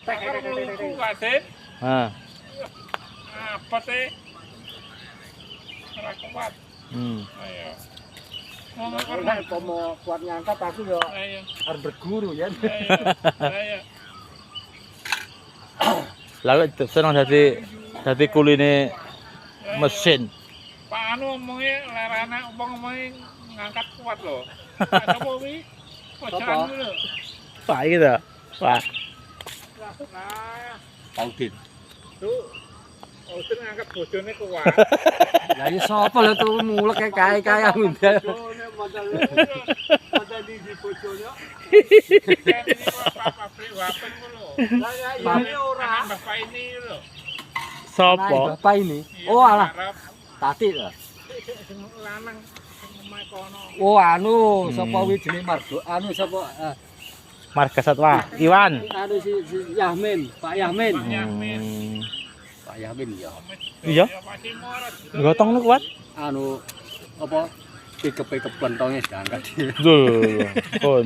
Luku Wasit. Ah. Apa sih? Ora kuat. Ayo. Kalau mau kuat ngangkat aku ya Ayo. harus berguru ya. Ayo. Lalu senang jadi kuline mesin. Pak Anu ngomongnya lerana ngomongnya ngangkat kuat loh. Ada apa wi? Kocan lho. Pak gitu. Pak. Nah, Paudin. tuh Austin ngangkat bojone kuat. Lah ya sapa lho tuh mulek kae ngundang. Ada di bojone. Ini pabrik wapen lho. Lah ya ini ora. Bapak ini lho. Sopo? Bapak ini. Oh alah, tati lah. Lanang omahe kono. Oh anu sapa wi jenenge Margo? Anu sapa Marga Satwa. Iwan. anu si Yahmin, Pak Yahmin. Hmm. Pak Yahmin ya. Iya. Masih morat. Gotong lu kuat. Anu apa? Pikep-pikep pentongnya diangkat. Duh. Pun.